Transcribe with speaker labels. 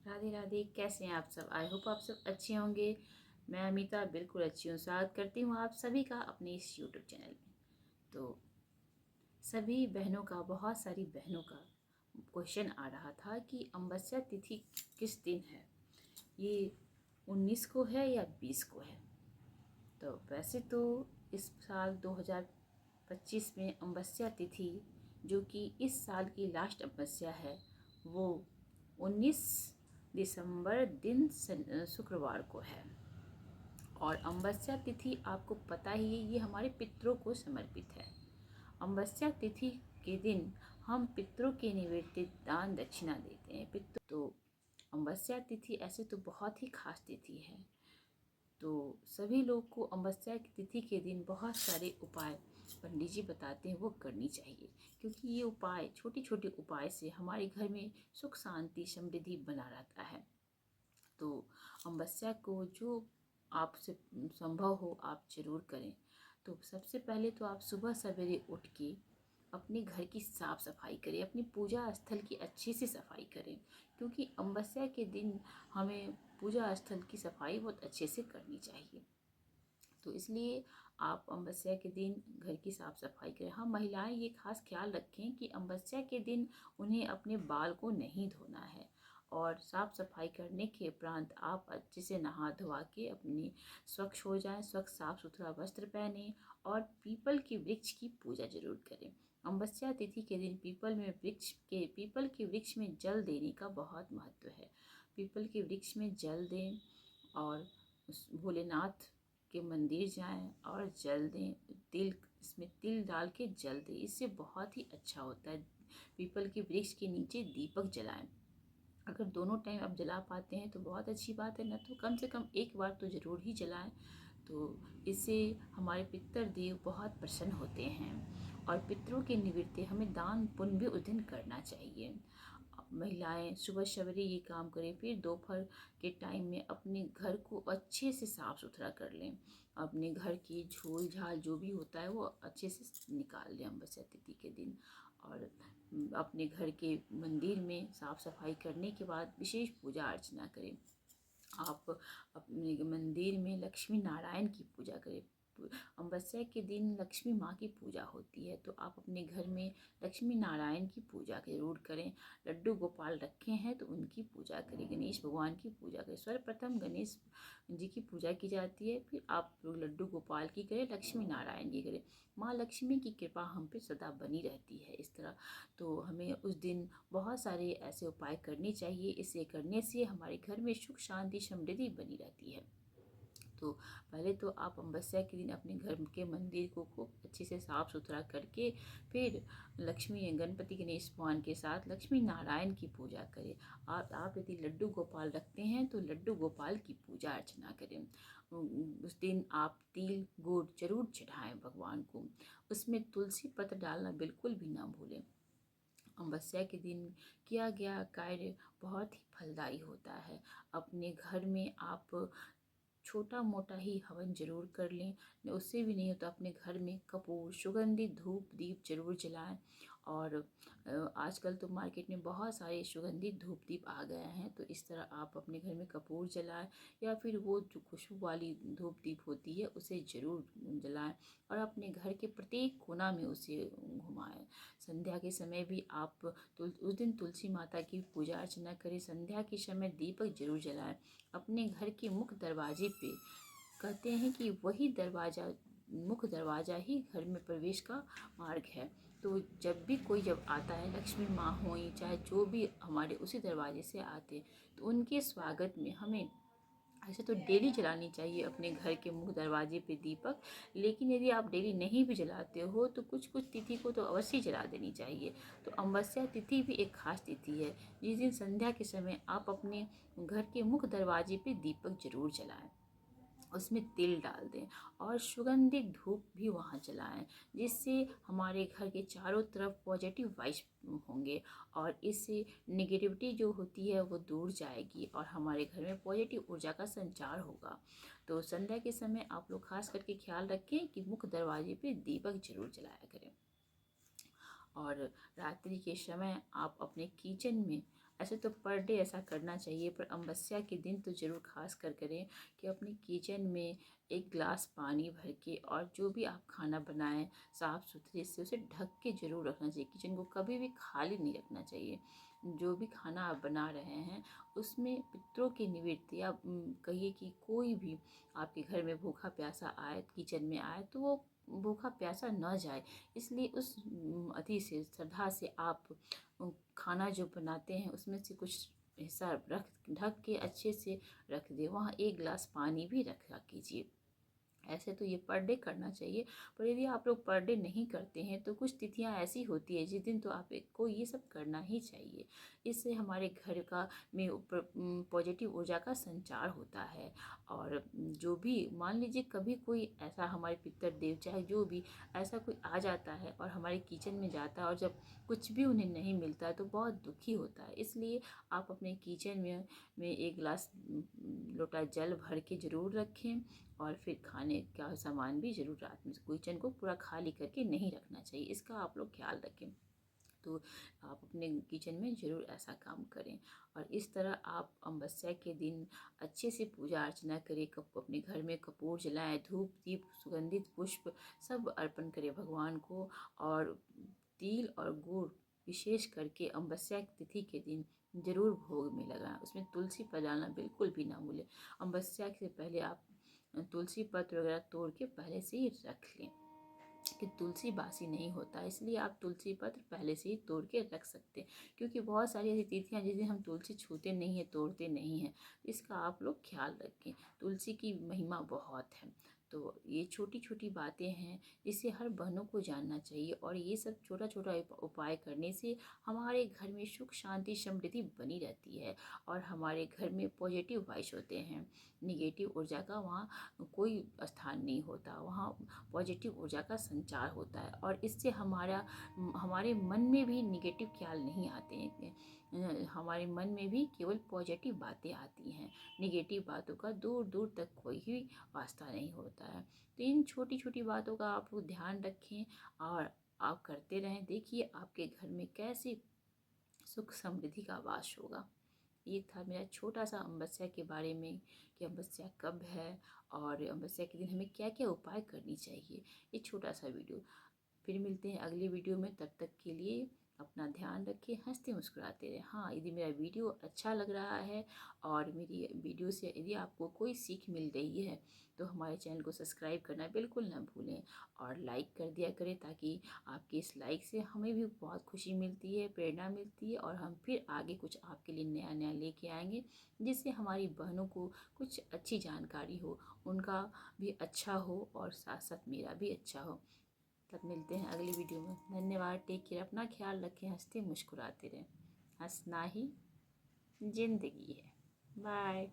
Speaker 1: राधे राधे। कैसे हैं आप सब? आई होप आप सब अच्छे होंगे। मैं अमिता बिल्कुल अच्छी हूँ। स्वागत करती हूँ आप सभी का अपने इस यूट्यूब चैनल में। तो सभी बहनों का, बहुत सारी बहनों का क्वेश्चन आ रहा था कि अमावस्या तिथि किस दिन है, ये 19 को है या 20 को है। तो वैसे तो इस साल 2025 में अमावस्या तिथि, जो कि इस साल की लास्ट अमावस्या है, वो 19 दिसंबर दिन शुक्रवार को है। और अमावस्या तिथि आपको पता ही है, ये हमारे पितरों को समर्पित है। अमावस्या तिथि के दिन हम पितरों के निवेदित दान दक्षिणा देते हैं। पितरों तो अमावस्या तिथि ऐसे तो बहुत ही खास तिथि है। तो सभी लोग को अमावस्या की तिथि के दिन बहुत सारे उपाय पंडित जी बताते हैं वो करनी चाहिए, क्योंकि ये उपाय, छोटे छोटे उपाय से हमारे घर में सुख शांति समृद्धि बना रहता है। तो अमावस्या को जो आपसे संभव हो आप जरूर करें। तो सबसे पहले तो आप सुबह सवेरे उठ के अपने घर की साफ सफाई करें, अपनी पूजा स्थल की अच्छे से सफाई करें, क्योंकि अमावस्या के दिन हमें पूजा स्थल की सफाई बहुत अच्छे से करनी चाहिए। तो इसलिए आप अमावस्या के दिन घर की साफ सफाई करें। हाँ, महिलाएं ये खास ख्याल रखें कि अमावस्या के दिन उन्हें अपने बाल को नहीं धोना है, और साफ सफाई करने के उपरांत आप अच्छे से नहा धोवा के अपनी स्वच्छ हो जाएं, स्वच्छ साफ सुथरा वस्त्र पहने, और पीपल के वृक्ष की पूजा जरूर करें। अमावस्या तिथि के दिन पीपल के वृक्ष में जल देने का बहुत महत्व है। पीपल के वृक्ष में जल दें, और भोलेनाथ के मंदिर जाएं और जल दें। इसमें तिल डाल के जल दें, इससे बहुत ही अच्छा होता है। पीपल के वृक्ष के नीचे दीपक जलाएं। अगर दोनों टाइम आप जला पाते हैं तो बहुत अच्छी बात है, न तो कम से कम एक बार तो ज़रूर ही जलाएं। तो इससे हमारे पितर देव बहुत प्रसन्न होते हैं। और पितरों के निवृत्ति हमें दान पुण्य भी उस दिन करना चाहिए। महिलाएं सुबह सवेरे ये काम करें, फिर दोपहर के टाइम में अपने घर को अच्छे से साफ सुथरा कर लें। अपने घर की झोल झाल जो भी होता है वो अच्छे से निकाल लें अमावस्या तिथि के दिन। और अपने घर के मंदिर में साफ सफाई करने के बाद विशेष पूजा अर्चना करें। आप अपने मंदिर में लक्ष्मी नारायण की पूजा करें। अमावस्या के दिन लक्ष्मी माँ की पूजा होती है, तो आप अपने घर में लक्ष्मी नारायण की पूजा जरूर करें। लड्डू गोपाल रखे हैं तो उनकी पूजा करें। गणेश भगवान की पूजा करें। सर्वप्रथम गणेश जी की पूजा की जाती है, फिर आप लड्डू गोपाल की करें, लक्ष्मी नारायण की करें। माँ लक्ष्मी की कृपा हम पे सदा बनी रहती है इस तरह। तो हमें उस दिन बहुत सारे ऐसे उपाय करने चाहिए। इसे करने से हमारे घर में सुख शांति समृद्धि बनी रहती है। तो पहले तो आप अमावस्या के दिन अपने घर के मंदिर को खूब अच्छे से साफ सुथरा करके फिर लक्ष्मी गणपति गणेश भगवान के साथ लक्ष्मी नारायण की पूजा करें। आप यदि लड्डू गोपाल रखते हैं तो लड्डू गोपाल की पूजा अर्चना करें। उस दिन आप तिल गुड़ जरूर चढ़ाएं भगवान को। उसमें तुलसी पत्र डालना बिल्कुल भी ना भूलें। अमावस्या के दिन किया गया कार्य बहुत ही फलदायी होता है। अपने घर में आप छोटा मोटा ही हवन जरूर कर लें। उससे भी नहीं हो तो अपने घर में कपूर, सुगंधित धूप दीप जरूर जलाएं। और आजकल तो मार्केट में बहुत सारे सुगंधित धूप दीप आ गए हैं, तो इस तरह आप अपने घर में कपूर जलाएं, या फिर वो जो खुशबू वाली धूप दीप होती है उसे जरूर जलाएं, और अपने घर के प्रत्येक कोना में उसे घुमाएं। संध्या के समय भी आप उस दिन तुलसी माता की पूजा अर्चना करें। संध्या के समय दीपक जरूर जलाएं। अपने घर के मुख्य दरवाजे पे, कहते हैं कि वही दरवाज़ा, मुख्य दरवाज़ा ही घर में प्रवेश का मार्ग है। तो जब आता है, लक्ष्मी माँ हो चाहे जो भी हमारे उसी दरवाजे से आते, तो उनके स्वागत में हमें ऐसे तो डेली जलानी चाहिए अपने घर के मुख्य दरवाजे पे दीपक। लेकिन यदि आप डेली नहीं भी जलाते हो तो कुछ कुछ तिथि को तो अवश्य जला देनी चाहिए। तो अमावस्या तिथि भी एक खास तिथि है, जिस दिन संध्या के समय आप अपने घर के मुख्य दरवाजे पे दीपक जरूर जलाएं, उसमें तिल डाल दें, और सुगंधित धूप भी वहाँ जलाएं, जिससे हमारे घर के चारों तरफ पॉजिटिव वाइब्स होंगे, और इससे नेगेटिविटी जो होती है वो दूर जाएगी, और हमारे घर में पॉजिटिव ऊर्जा का संचार होगा। तो संध्या के समय आप लोग खास करके ख्याल रखें कि मुख्य दरवाजे पे दीपक जरूर जलाया करें। और रात्रि के समय आप अपने किचन में, ऐसे तो पर डे ऐसा करना चाहिए, पर अमावस्या के दिन तो ज़रूर खास कर करें कि अपने किचन में एक गिलास पानी भर के, और जो भी आप खाना बनाएं साफ़ सुथरे से उसे ढक के ज़रूर रखना चाहिए। किचन को कभी भी खाली नहीं रखना चाहिए। जो भी खाना आप बना रहे हैं उसमें पितरों की निवृत्ति, या कहिए कि कोई भी आपके घर में भूखा प्यासा आए, किचन में आए, तो वो भूखा प्यासा न जाए, इसलिए उस अति से श्रद्धा से आप खाना जो बनाते हैं उसमें से कुछ हिस्सा रख ढक के अच्छे से रख दें। वहाँ एक गिलास पानी भी रखा कीजिए। ऐसे तो ये पर डे करना चाहिए, पर यदि आप लोग पर डे नहीं करते हैं तो कुछ तिथियां ऐसी होती है जिस दिन तो आपको ये सब करना ही चाहिए। इससे हमारे घर का में पॉजिटिव ऊर्जा का संचार होता है। और जो भी मान लीजिए कभी कोई ऐसा हमारे पितर देव चाहे जो भी ऐसा कोई आ जाता है और हमारे किचन में जाता है, और जब कुछ भी उन्हें नहीं मिलता है तो बहुत दुखी होता है। इसलिए आप अपने किचन में एक गिलास लोटा जल भर के ज़रूर रखें, और फिर खाने का सामान भी ज़रूर रात में किचन को पूरा खाली करके नहीं रखना चाहिए। इसका आप लोग ख्याल रखें। तो आप अपने किचन में ज़रूर ऐसा काम करें, और इस तरह आप अमावस्या के दिन अच्छे से पूजा अर्चना करें। अपने घर में कपूर जलाएं, धूप दीप सुगंधित पुष्प सब अर्पण करें भगवान को। और तिल और गुड़ विशेष करके अमावस्या तिथि के दिन ज़रूर भोग में लगाएं। उसमें तुलसी पर डालना बिल्कुल भी ना भूलें। अमावस्या से पहले आप तुलसी पत्र वगैरह तोड़ के पहले से ही रख लें, कि तुलसी बासी नहीं होता, इसलिए आप तुलसी पत्र पहले से ही तोड़ के रख सकते हैं। क्योंकि बहुत सारी ऐसी तिथियां जिस दिन हम तुलसी छूते नहीं हैं, तोड़ते नहीं हैं, इसका आप लोग ख्याल रखें। तुलसी की महिमा बहुत है। तो ये छोटी छोटी बातें हैं, इसे हर बहनों को जानना चाहिए, और ये सब छोटा छोटा उपाय करने से हमारे घर में सुख शांति समृद्धि बनी रहती है, और हमारे घर में पॉजिटिव वाइब्स होते हैं। निगेटिव ऊर्जा का वहाँ कोई स्थान नहीं होता, वहाँ पॉजिटिव ऊर्जा का संचार होता है, और इससे हमारे मन में भी निगेटिव ख्याल नहीं आते हैं। हमारे मन में भी केवल पॉजिटिव बातें आती हैं। निगेटिव बातों का दूर दूर तक कोई ही वास्ता नहीं होता है। तो इन छोटी छोटी बातों का आप लोग ध्यान रखें और आप करते रहें। देखिए आपके घर में कैसे सुख समृद्धि का वास होगा। ये था मेरा छोटा सा अमावस्या के बारे में, कि अमावस्या कब है और अमावस्या के दिन हमें क्या क्या उपाय करनी चाहिए। ये छोटा सा वीडियो। फिर मिलते हैं अगले वीडियो में, तब तक के लिए अपना ध्यान रखें, हंसते मुस्कुराते रहें। हाँ, यदि मेरा वीडियो अच्छा लग रहा है और मेरी वीडियो से यदि आपको कोई सीख मिल रही है तो हमारे चैनल को सब्सक्राइब करना बिल्कुल ना भूलें, और लाइक कर दिया करें, ताकि आपके इस लाइक से हमें भी बहुत खुशी मिलती है, प्रेरणा मिलती है, और हम फिर आगे कुछ आपके लिए नया नया लेके आएंगे, जिससे हमारी बहनों को कुछ अच्छी जानकारी हो, उनका भी अच्छा हो और साथ साथ मेरा भी अच्छा हो। तब मिलते हैं अगली वीडियो में। धन्यवाद। Take care. अपना ख्याल रखें, हंसते मुस्कुराते रहें। हंसना ही ज़िंदगी है। बाय।